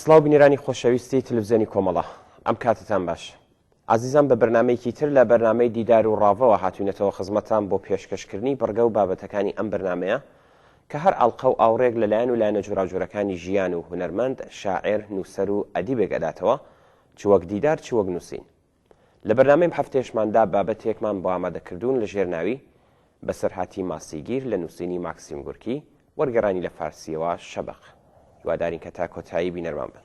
سڵاو بینێرانی خۆشەویستی تلڤیزیۆنی کۆمەڵە، ئەم کاتتان باش. عزیزان بە بەرنامەیەکی تر لە بەرنامەی دیدار و ڕاوەوە هاتوونەتەوە خزمەتان بۆ پێشکەشکردنی بەڕگە و بابەتەکانی ئەم بەرنامەیە کە هەر ئەڵقە و ئاوڕێک لەلایەن و لایەنە جوراجۆرەکانی ژیان و هونەرمەند، شاعیر، نووسەر و ئەدیبێک ئەداتەوە، چ وەک دیدار چ وەک نووسین. لە بەرنامەی هەفتەیەشماندا بابەتێکمان بۆ ئامادەکردوون لە ژێرناوی بەسەرهاتی ماسیگیر لە نووسینی ماکسیم گورکی، وەرگەڕانی لە فارسیەوە شەبق. هیوادارین کە تا کۆتایی بینەرمان بن.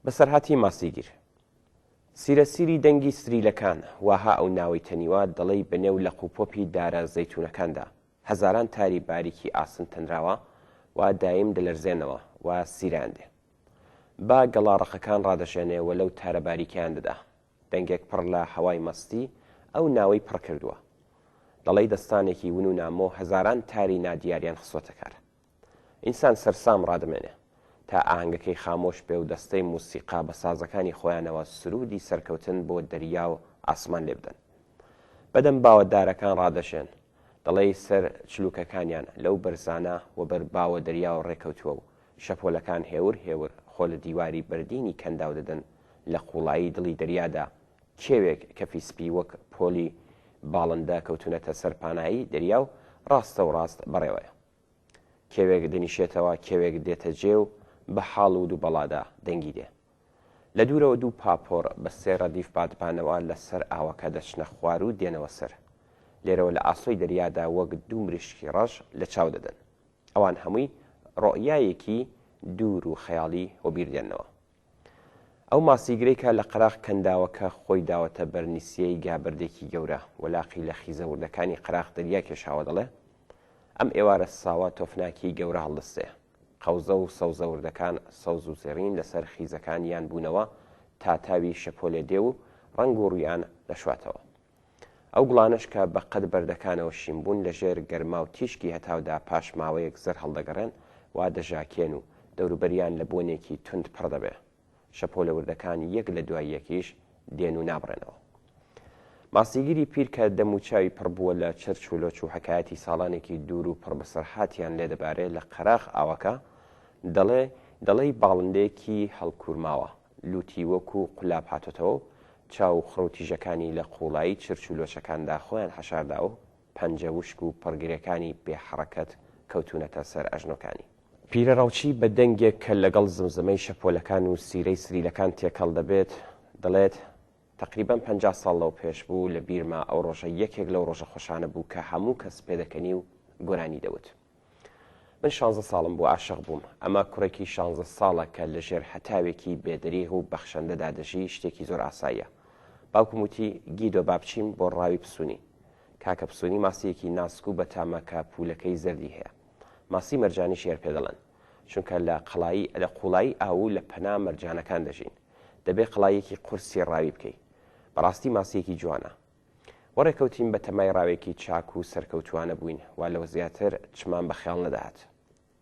بەسەرهاتی ماسیگیر سیرەسیری دەنگی سریلەکان، واها ئەو ناوەی تەنیوە دەڵێی بنێو لە قوپۆپی دارە زەیتونەکاندا هەزاران تاری باریکی ئاسن تەنراوە و دایم دەلەرزێنەوە و سیران دێ. با گەڵاڕەخەکان ڕادەژێنێ و لەو تارە باریکیان دەدا. دەنگێک پڕ لە هەوای مەستی ئەو ناوەی پڕ کردووە. دەڵێی دەستانێکی ون و نامۆ هەزاران تاری نادیاریان خسۆتە کار. ئینسان سەرسام ڕادمێنێ تا ئاهەنگەکەی خامۆش بێ و دەستەی موسیقا بە سازەکانی خۆیانەوە سرودی سەرکەوتن بۆ دەریا و ئاسمان لێ بدەن. بەدەم باوەدارەکان ڕادەشێن، دەڵێی سەر چلووکەکانیان لەو بەرزانە و بەر باوە دەریا و ڕێکەوتووە و شەپۆلەکان هێور هێور خۆ لە دیواری بەردینی کەنداو دەدەن لە قوڵایی دڵی دەریادا. کێوێک کەفی سپی وەک پۆلی باڵندە کەوتونەتە سەرپانایی دەریا و ڕاستە و ڕاست بەڕێوەیە. کێوێک دەنیشێتەوە، کێوێک دێتە جێ و بە حاڵ و دوو بەڵادا دەنگی دێ. لە دوورەوە دوو پاپۆر بە سێ ڕەدیف بادبانەوە لەسەر ئاوەکە دەچنە خوار و دێنەوە سەر. لێرەوە لە ئاسۆی دەریادا وەک دوو مریشکی ڕەش لە چاو دەدەن. ئەوان هەمووی ڕۆیایەکی دوور و خەیاڵی و بیردێنەوە. ئەو ماسیگرەیکە لە قەراغ کەنداوەکە خۆی داوەتە بەرنیسیەی گابردێکی گەورە، وەلاقی لە خیزەوردەکانی قەراغ دەریا کێشاوە دەڵێ ئەم ئێوارە ساوە تۆفناکی گەورە هەڵدەستێ. قەوزە و سەوزەوردەکان سەوز و زێڕین لەسەر خیزەکانیان بوونەوە تا تاوی شەپۆلێ دێ و ڕنگ و ڕویان دەشواتەوە. ئەو گڵانش کە بە قەد بەردەکانەوە شیمبوون لەژێر گەرما و تیشکی هەتاودا پاش ماوەیەک زەر هەڵدەگەڕێن وا دەژاکێن و دەوروبەریان لە بۆنێکی تند پڕ دەبێ. شەپۆلە وردەکان یەک لە دوای یەکیش دێن و نابڕێنەوە. ماسیگیری پیر کە دەموچاوی پڕ بووە لە چرچ و لۆچ و حەکایەتی ساڵانێکی دوور و پڕ بەسەرهاتیان لێ دەبارێت لە قەراغ ئاوەکە دەڵێی باڵندەیەکی هەڵکورماوە، لوتی وەکو قولاب هاتۆتەوە و چاو خڕوتیژەکانی لە قوڵایی چرچ و لۆچەکاندا خۆیان حەشاردا و پەنجە وشک و پڕگرەکانی بێحەڕەکەت کەوتونەتە سەر ئەژنۆکانی. پیرە ڕاوچی بە دەنگێک کە لەگەڵ زمزمەی شەپۆلەکان و سیرەی سریلەکان تێکەڵ دەبێت دەڵێت تقریبان 50 ساڵ لەو پێش بوو لە بیرما ئەو ڕۆژە یەکێک لەو ڕۆژە خۆشانە بوو کە هەموو کەس پێدەکەنی و گۆرانی دەوت. من 16 ساڵم بۆ عاشق بووم. ئەمە کوڕێکی 16 ساڵە کە لە ژێر هەتاوێکی بێدەریغ و بەخشەندەدا دەژی شتێکی زۆر ئاساییە. باوکم وتی گیدۆ بابچیم بۆ ڕاوی پسوونی. کاکە پسوونی ماسیەکی ناسک و بە تامەکە پولەکەی زەردی هەیە. ماسی مەرجانی شێر پێ دەڵێن، چونکە لە قوڵایی ئاو لە پەنا مەرجانەکان دەژین. دەبێ قڵایەکی قورسی ڕاوی بکەی. بەڕاستی ماسیەکی جوانە. وەڕێکەوتیم بە تەمای ڕاوێکی چاک و سەرکەوتوانە بووین و لەوە زیاتر چمان بە خەیاڵ نەداهات.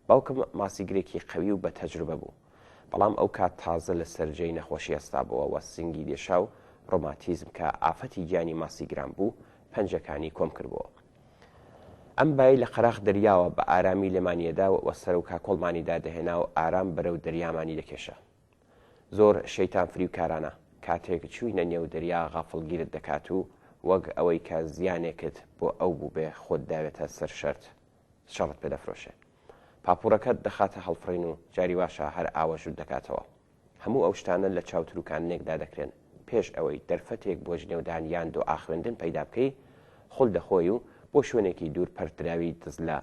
باوکم ماسیگرێکی قەوی و بە تەجروبە بوو، بەڵام ئەو کات تازە لە سەرجەی نەخۆشی ئەستابەوە و سنگی دێشا و ڕۆماتیزم کە ئافەتی گیانی ماسیگران بوو پەنجەکانی کۆم کردبووە. ئەم بای لە قەراغ دەریاوە بە ئارامی لێمانیەدا و سەر و کاکۆڵمانیدا دەهێنا و ئارام بەرەو دەریامانی دەکێشە. زۆر شەیتان فریوکارانە، کاتێک چووینە نێو دەریا غافڵگیرت دەکات و وەک ئەوەی کە زیانێکت بۆ ئەو بوو بێ خۆت داوێتە سەر شەڕت پێ دەفرۆشێ. پاپورەکەت دەخاتە هەڵفڕین و جاری واشە هەر ئاوەژوت دەکاتەوە. هەموو ئەو شتانە لە چاوتروکانێکدا دەکرێن پێش ئەوەی دەرفەتێک بۆ ژنێودان یان دۆ ئاخوێندن پەیدا بکەی خۆل دەخۆی و بۆ شوێنێکی دوور پەرتراوی دز لە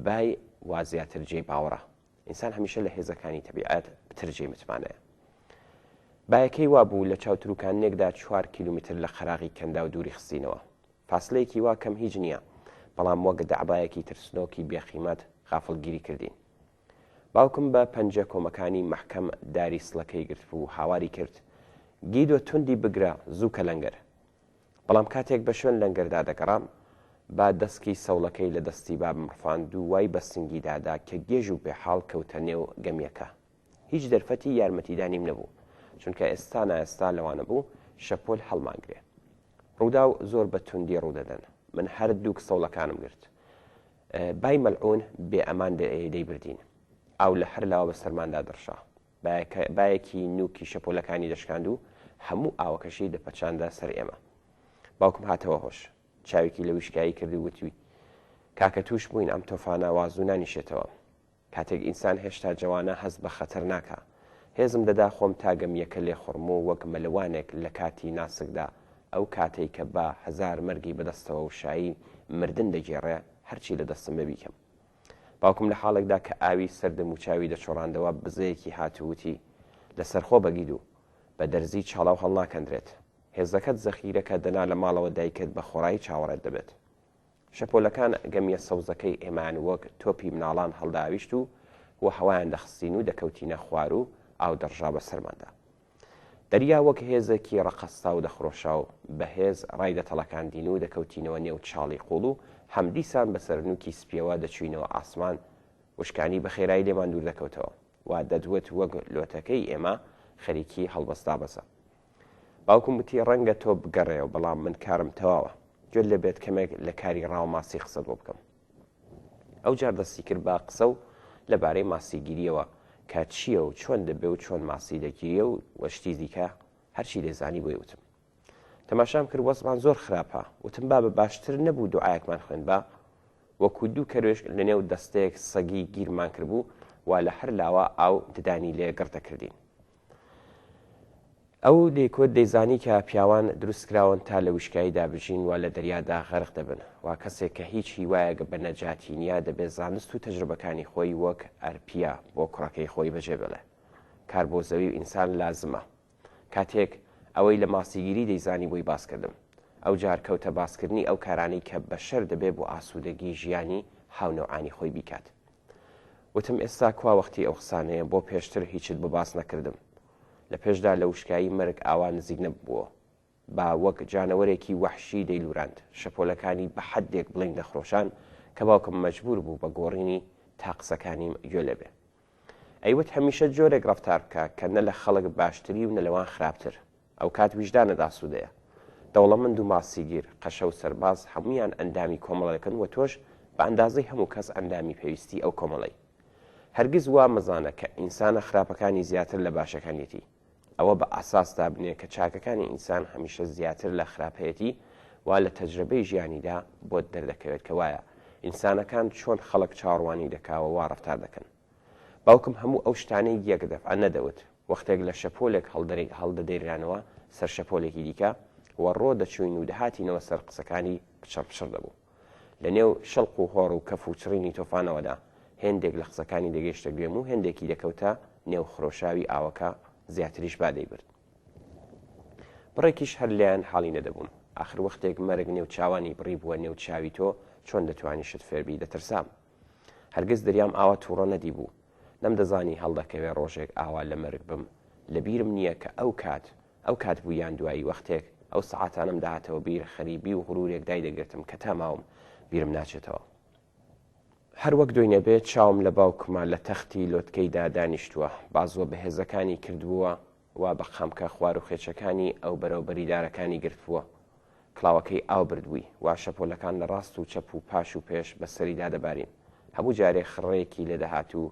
بای وازیاتر جێی باوەڕە. ئینسان هەمیشە لە هێزەکانی تەبیعەت بترجێ متمانەیە. بایەکەی وا بوو لە چاوتروکانێکدا 4 کیلومتر لە قەراغی کەندا و دووری خستینەوە. فاصلەیەکی وا کەم هیچ نییە، بەڵام وەک دەعبایەکی ترسنۆکی بێقیمەت غافڵگیری کردین. باوکم بە پەنجە کۆمەکانی مەحکەم داری سڵەکەی گرت و هاواری کرد گیدۆ توندی بگرە زووکە لەنگەر. بەڵام کاتێک بە شوێن لەنگەردا دەگەڕام با دەستکی سەوڵەکەی لە دەستی بابم ڕفاند و وای بە سنگی دادا کە گێژ و بێحاڵ کەوتە نێو گەمیەکە. هیچ دەرفەتی یارمەتیدانیم نەبوو، چونکە ئێستا نایستا لەوانە بوو شەپۆل هەڵماگرێ. ڕوودا و زۆر بە توندی ڕوودەدەن. من هەردوو کسەوڵەکانم گرت. بای مەلعون بێ ئەمان دەیبردین. ئاو لە هەر لاوە بە سەرماندا دڕشا. بایەکی نووکی شەپۆلەکانی دەشکاند و هەموو ئاوەکەشی دەپەچاندا سەر ئێمە. باوکم هاتەوە هۆش، چاوێکی لە وشکایی کردی وتوی کاکە توش بووین ئەم تۆفانە وازوو نانیشێتەوە. کاتێک ئینسان هێشتا جوانە هەست بە خەتەر ناکە. هێزم دەدا خۆم تاگەم یەکە لێ خوڕم و وەک مەلەوانێک لە کاتی ناسکدا ئەو کاتێک کە بە هەزار مەرگی بەدەستەوە و شایی مردن دەگێڕێ هەرچی لە دەستم ببیکەم. باوکم لە حاڵێکدا کە ئاوی سەردم و چاوی دەچۆڕاندەوە بزەیەکی هاتووتی لەسەرخۆ بەگید و بە دەرزی چاڵاو هەڵناکەندرێت. هێزەکەت زەخیرەکە دەنا لە ماڵەوە دایکت بە خۆڕایی چاوەڕێت دەبێت. شەپۆلەکان گەمیە سەوزەکەی ئێمان وەک تۆپی مناڵان هەڵداویشت و هەوایان دەخستین و دەکەوتینە خوار و ئاو دەڕژا بە سەرماندا. دەریا وەک هێزێکی ڕەقەستا و دەخڕۆشا و بەهێز ڕای دەتەڵەکاندین و دەکەوتینەوە نێو چاڵی قوڵ و هەمدیسان بەسەر نووکی سپیەوە دەچوینەوە ئاسمان وشکانی بە خێرایی لێمان دوور دەکەوتەوە وا دەدوێت وەک لۆتەکەی ئێمە خەریکی هەڵبەستا بەسە. باوکم وتی ڕەنگە تۆ بگەڕێەوە بەڵام من کارم تەواوە گوێت لە بێت کەمێک لە کاری ڕاو ماسی قسەت بۆ بکەم. ئەو جار دەستی کرد بە قسە و لەبارەی ماسیگیریەوە کە چییە و چۆن دەبێ و چۆن ماسی دەگیریە و وەشتی دیکە هەرچی دەزانی بۆی وتم. تەماشام کرد وەزمان زۆر خراپە وتم با بە باشتر نەبوو دوعایەکمان خوێن بە وەکو دوو کەروێش لە نێو دەستەیەک سەگی گیرمان کردبوو وا لە هەر لاوە ئاو ددانی لێ گڕتە کردین. ئەو لێکۆت دەیزانی کە پیاوان دروستکراون تا لە وشکایی دابژین و لە دەریادا غەرق دەبن وا کەسێک کە هیچ هیوایەک بە نەجاتینیا دەبێت زانست و تەجربەکانی خۆی وەک ئەرپیا بۆ کوڕەکەی خۆی بەجێ بڵێ. کار بۆ زەوی و ئینسان لازمە. کاتێک ئەوەی لە ماسیگیری دەیزانی بۆی باسکردم ئەو جار کەوتە باسکردنی ئەو کارانەی کە بەشەر دەبێت بۆ ئاسوودەگی ژیانی هاونەوعانی خۆی بیکات. وتم ئێستا کوا وەختی ئەو قسانەیە بۆ پێشتر هیچت بە باس نەکردم. لە پێشدا لە وشکایی مەرگ ئاوا نزیک نەبووە با وەک جانەوەرێکی وەحشی دەیلوراند شەپۆلەکانی بە حەدێک بڵنگ دەخڕۆشان کە باوکم مەجبور بوو بە گۆڕینی تا قسەکانیم گوێ لەبێ. ئەیوت هەمیشە جۆرێک ڕەفتار بکە کە نە لە خەڵک باشتری و نە لەوان خراپتر. ئەو کات ویژدانەدا سوودەیە. دەوڵەمەند و ماسیگیر قەشە و سەرباز هەمویان ئەندامی کۆمەڵەکەن و تۆش بە ئەندازەی هەموو کەس ئەندامی پێویستی ئەو کۆمەڵی. هەرگیز وا مەزانە کە ئینسانە خراپەکانی زیاتر لە باشەکانیەتی. ئەوە بە ئاساسدا بنێ کە چاکەکانی ئینسان هەمیشە زیاتر لە خراپەتی وا لە تەجربەی ژیانیدا بۆت دەردەکەوێت کە وایە ئینسانەکان چۆن خەڵک چاڕوانی دەکاوە وا ڕەفتار دەکەن. باوکم هەموو ئەو شتانەی یەک دەفعە نەدەوت وەختێک لە شەپۆلێک هەڵدەدەیرانەوە سەر شەپۆلێکی دیکە وەڕۆ دەچوین و دەهاتینەوە سەر قسەکانی پچڕ دەبوو. لە نێو شەڵق و هۆڕ و کەف و چڕینی تۆفانەوەدا هێندێک لە قسەکانی دەگەیشتە گوێم و هێندێکی دەکەوتە نێو خرۆشاوی ئاوەکە زیاتریش بادەیبرد. بڕێکیش هەر لایەن حاڵی نەدەبووم. آخر وەختێک مەرگ نێو چاوانی بڕی بووە نێو چاوی تۆ چۆن دەتوانی شت فێربی دەترسام. هەرگیز دەریام ئاوا تووڕە نەدی بوو. نەم دەزانی هەڵدەکەوێ ڕۆژێک ئاوا لە مەرگ بم. لەبیرم نییە کە ئەو کات بوو یان دوایی وەختێک ئەو سەعاتانم داهاتەوە بیر خەریبی و غرورێک دای دەگرتم کە تا ماوم بیرم ناچێتەوە. هەر وەک دوێنێ بێت چاوم لە باوکمە لە تەختی لۆتکەیدا دانیشتووە بازوە بەهێزەکانی کردبووە وا بە خەمکە خوار و خێچەکانی ئەو بەرەوبەریدارەکانی گرتبووە. کڵاوەکەی ئاو بردبووی وا شەپۆلەکان لە ڕاست و چەپ و پاش و پێش بە سەریدا دەبارین. هەموو جارێک خڕەیەکی لێ دەهات و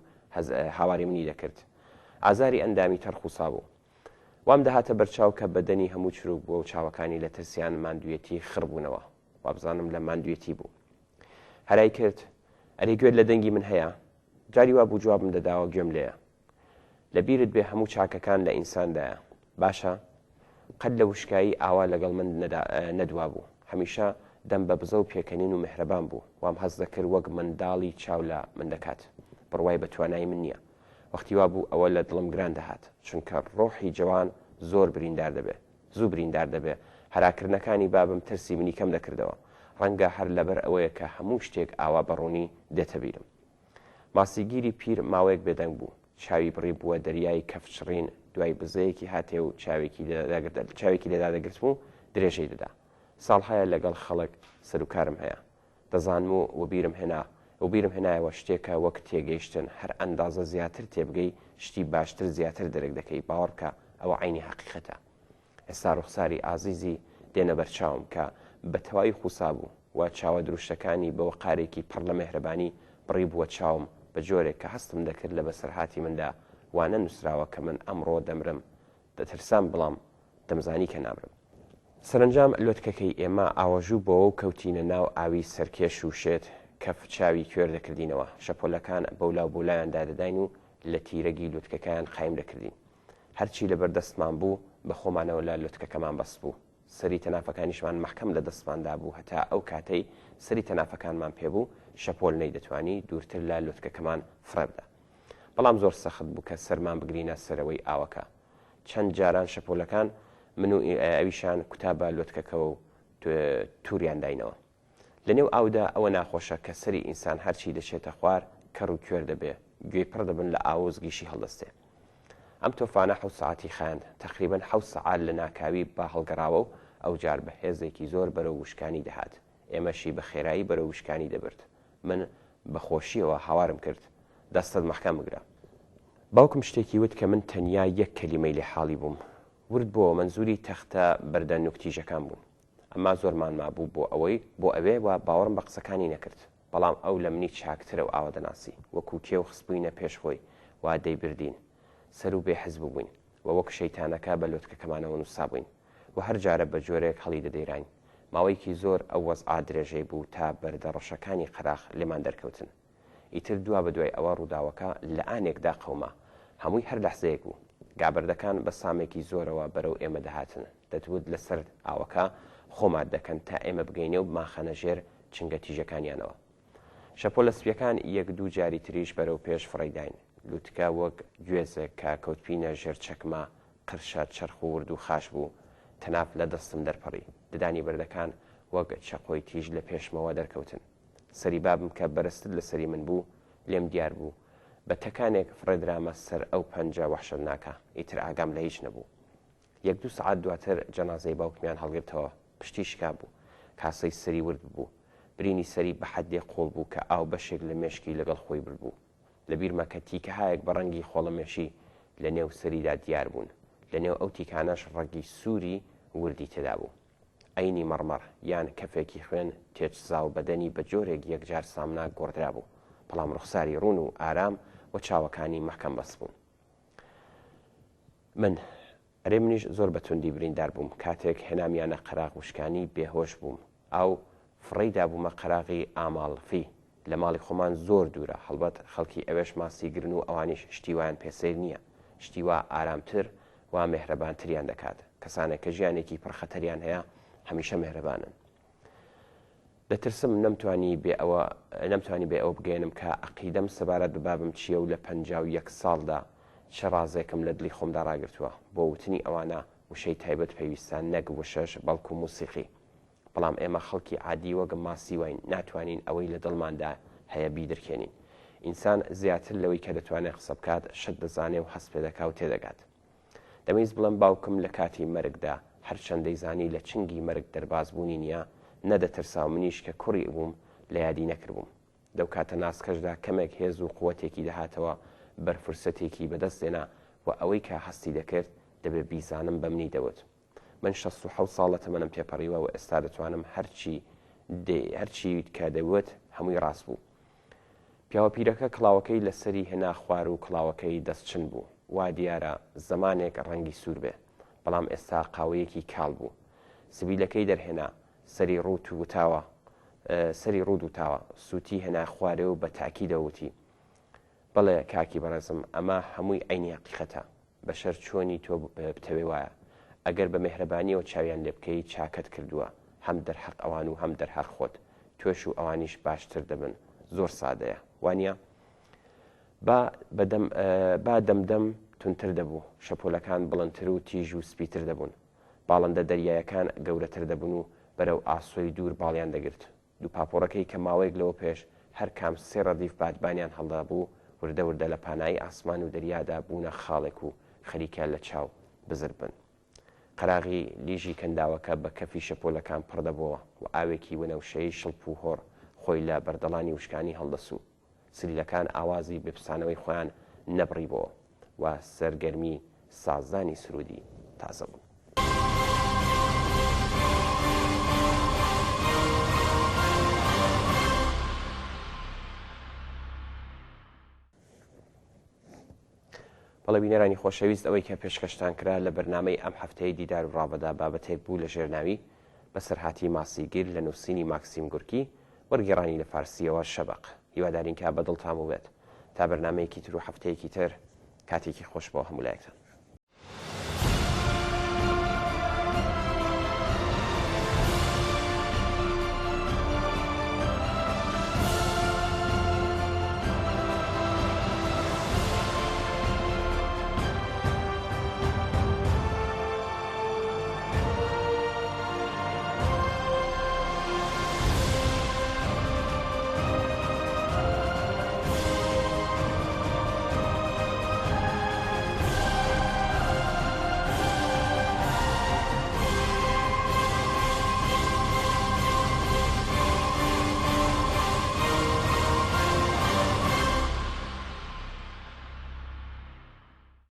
هاواری منی دەکرد. ئازاری ئەندامی تەرخوسا بوو. وام دەهاتە بەرچاو کە بەدەنی هەموو چروک بووە و چاوەکانی لە ترسیان ماندوویەتی خڕبوونەوە. وابزانم لە ماندوویەتی بوو. هەرای کرد ئەری گوێت لە دەنگی من هەیە؟ جاری وا بوو جوابم دەداوە گوێم لێیە. لەبیرت بێ هەموو چاکەکان لە ئینساندایە. باشە؟ قەت لە وشکایی ئاوا لەگەڵ من نەدوا بوو. هەمیشە دەم بە بزە و پێکەنین و میهرەبان بوو. وام هەز دەکرد وەک منداڵی چاو لە من دەکات. بڕوای بە توانای من نییە. وەختی وا بوو ئەوە لە دڵم گران دەهات. چونکە ڕۆحی جوان زۆر بریندار دەبێ. زوو بریندار دەبێ. هەراکردنەکانی بابم ترسی منی کەم دەکردەوە. ڕەنگە هەر لەبەر ئەوەیە کە هەموو شتێک ئاوا بەڕوونی دێتە بیرم. ماسیگیری پیر ماوەیەک بێدەنگ بوو. چاوی بڕی بووە دەریای کەفچڕین دوای بزەیەکی هاتێ و چاوێکی لێدا دەگرتم و درێژەی دەدا. ساڵهایە لەگەڵ خەڵک سەرکارم هەیە. دەزانم و بیرم هێنایەوە شتێکە وەک تێگەیشتن هەر ئەندازە زیاتر تێبگەی شتی باشتر زیاتر دەرەک دەکەی باوەڕکە ئەوە عینی حەقیقەتە. ئێستا ڕوخساری ئازیزی دێنە بەرچاوم کە بە تەواوی خوسا بوو و چاوە دروشتەکانی بە وەقارێکی پڕ لە مێهرەبانی بڕی بووە چاوم بە جۆرێک کە هەستم دەکرد لە بەسەرهاتی مندا وانە نووسراوە کە من ئەمڕۆ دەمرم دەترسام بەڵام دەمزانی کە نامرم. سەرنجام لۆتکەکەی ئێمە ئاوەژوو بۆەوە و کەوتینە ناو ئاوی سەرکێش و شێت کەف چاوی کوێر دەکردینەوە. شەپۆلەکان بەولاو بۆلایان دادەداین و لە تیرەگی لوتکەکان قایم دەکردین. هەرچی لەبەردەستمان بوو بە خۆمانەوە لە لوتکەکەمان بەس بوو. سەری تەنافەکانیشمان محکەم لە دەستماندا بوو هەتا ئەو کاتەی سەری تەنافەکانمان پێبوو شەپۆل نەیدەتوانی دوورتر لە لوتکەکەمان فڕێبدا. بەڵام زۆر سەخت بوو کە سەرمان بگرینە سەرەوەی ئاوەکە. چەند جاران شەپۆلەکان من و ئەویشان کوتابە لوتکەکەەوە و تووریان داینەوە. لەنێو ئاودا ئەوە ناخۆشە کە سەری ئینسان هەرچی دەچێتە خوار کەڕ و کوێر دەبێ گوێی پڕ دەبن لە ئاوزگیشی هەڵدەستێ. ئەم تۆفانە 7 ساعتی خایاند تقریبا 7 ساعات لە ناکاوی با هەڵگەڕاوە و ئەو جار بە هێزێکی زۆر بەرەو وشکانی دەهات. ئێمەشی بە خێرایی بەرەو وشکانی دەبرد. من بەخۆشیەوە هاوارم کرد دەستت محکەم بگرە. باوکم شتێکی وت کە من تەنیا یەک کەلیمەی لێ حاڵی بووم. ورد بۆ منزوری تەختە بەردە نوکتیژەکان بوون. ئەمما زۆرمان مابوو بۆ ئەوێ و باوەڕم بە قسەکانی نەکرد. بەڵام ئەو لە منی چاکترە و ئاوە دەناسی وەکو کێ و خستبووینە پێشخۆی وا دەیبردین سەر و بێ حەزب بووین و وەک شەیتانەکە بە لۆتکەکەمانەوە نووسا بووین و هەر جارە بە جۆرێک هەڵی دەدەیراین. ماوەیەکی زۆر ئەو وەزعا درێژەی بوو تا بەردە ڕەشەکانی قەراخ لێمان دەرکەوتن. ئیتر دوا بە دوای ئەوە ڕووداوەکە لە ئانێکدا قەوما هەمووی هەر لەحزەیەک بوو. گابردەکان بە سامێکی زۆرەوە بەرەو ئێمە دەهاتن دەتوت لەسەر ئاوەکە خۆمان دەکەن تا ئێمە بگەینێ و بماخەنە ژێر چنگە تیژەکانیانەوە. شەپۆل لە سپیەکان یەک دوو جاری تریش بەرەو پێش فڕێداین. لوتکە وەک گوێزێک کە کەوتبینە ژێر چەکما قرشە چرخ و ورد و خاش بوو تەناف لە دەستم دەرپەڕی. ددانی بەردەکان وەک چەقۆی تیژ لە پێشمەوە دەرکەوتن. سەری بابم کە بەرزتر لە سەری من بوو لێم دیار بوو بە تەکانێک فڕێدرامە سەر ئەو پەنجە وەحشەتناکە. ئیتر ئاگام لە هیچ نەبوو. یەک دوو سعات دواتر جەنازەی باوکمیان هەڵگرتەوە. پشتی شکا بوو کاسەی سەری ورد بوو. برینی سەری بە حەدێ قۆڵ بوو کە ئاو بەشێک لە مێشکی لەگەڵ خۆی بردبوو. لە بیرمە کە تیکەهایەک بە ڕەنگی خۆڵەمێشی لە نێو سەریدا دیار بوون. لە نێو ئەو تیکانەش ڕەنگی سووری وردی تێدا بوو. ئەینی مەڕمەڕ یان کەفێکی خوێن تێچزا و بەدەنی بە جۆرێک یەکجار سامنا گۆڕدرا بوو. بەڵام ڕوخساری ڕوون و ئارام و چاوەکانی محکەم بەس بوون. من ئەرێ منیش زۆر بەتوندی بریندار بووم. کاتێک هێنامیانە قەراغ وشکانی بێهۆش بووم. ئاو فڕیدا بوومە قەراغی ئاماڵفی لە ماڵی خۆمان زۆر دوورە. هەڵبەت خەڵکی ئەوێش ماسی گرن و ئەوانیش شتیوان پێسەیر نییە. شتیوا ئارامتر و مێهرەبانتریان دەکات. کەسانێک کە ژیانێکی پڕخەتەریان هەیە هەمیشە مێهرەبانن. دەترسم نەمتوانی بێ ئەوە بگەێنم کە عەقیدەم سەبارەت بە بابم چییە و لە 51 ساڵدا چه ڕازێکم لە دڵی خۆمدا ڕاگرتووە بۆ وتنی ئەوانە وشەی تایبەت پێویستان نەک وشەش بەڵکو موسیقی. بەڵام ئێمە خەڵکی عادی وەگە ماسی وین ناتوانین ئەوەی لە دڵماندا هەیە بیدرکێنین. ئینسان زیاتر لەوەی کە دەتوانێت قسە بکات شت دەزانێ و هەست پێ دەکا و تێدەگات. دەمەویست بڵێم باوکم لە کاتی مەرگدا هەرچەندەی زانی لە چنگی مەرگ دەربازبوونی نییە نەدەترسا و منیش کە کوڕی بووم لە یادی نەکردبووم. دەو کاتە ناسکەشدا کەمێک هێز و قووەتێکی دەهاتەوە بەرفرسەتێکی بەدەستێنا و ئەوەی کە هەستی دەکرد دەبێ بیزانم بە منی دەوت. من 67 ساڵە تەمەنم پێپەڕیوە و ئێستا دەتوانم هەرچی کە دەوت هەمووی ڕاست بوو. پیاوە پیرەکە کڵاوەکەی لەسەری هێنا خوار و کڵاوەکەی دەستچن بوو. وا دیارە زەمانێک ڕەنگی سوور بێ بەڵام ئێستا قاوەیەکی کاڵ بوو. سبیلەکەی دەرهێنا سەری ڕوود وتاوە سووتی هێنا خوارێ و بە تاکی دەوتی بەڵێ کاکی بەڕێزم ئەمە هەمووی عینی حەقیقەتە. بەشەر چۆنی تۆ بتەوێ وایە ئەگەر بە مێهرەبانیەوە چاویان لێ بکەی چاکەت کردووە هەم دەرحەق ئەوان و هەم دەرحەق خۆت توێش و ئەوانیش باشتر دەبن. زۆر سادەیە وانە با دەمدەم تونتر دەبوو. شەپۆلەکان بڵندتر و تیژ و سپیتر دەبوون. باڵندە دەریایەکان گەورەتر دەبوون و بەرەو ئاسۆی دوور باڵیان دەگرت. دوو پاپۆڕەکەی کە ماوەیەک لەوە پێش هەر کام 3 ڕەدیف بادبانیان هەڵدا بوو وردە وردە لە پانایی ئاسمان و دەریادا بوونە خاڵێک و خەریکە لە چاو بزر بن. قەراغی لیژی کەنداوەکە بە کەفی شەپۆلەکان پڕدەبەوە و ئاوێکی وەنەوشەی شڵپ و هۆڕ خۆی لە بەردەڵانی وشکانی هەڵدەسوو. سلیلەکان ئاوازی بپسانەوەی خۆیان نەبڕیبەوە و سەرگەرمی سازانی سرودی تازە بوو. بەڵێ بینەرانی خۆشەویست ئەوەی کە پێشکەشتان کرا لە بەرنامەی ئەم هەفتەیە دیدار و ڕابەدا بابەتێک بوو لە ژێرناوی بەسەرهاتی ماسیگیر لە نووسینی ماکسیم گورکی وەرگێڕانی لە فارسیەوە شەبق. هیوادارین کە بەدڵتان بێت تا بەرنامەیەکی تر و هەفتەیەکی تر کاتێکی خۆش بۆ هەموو لایەکتان.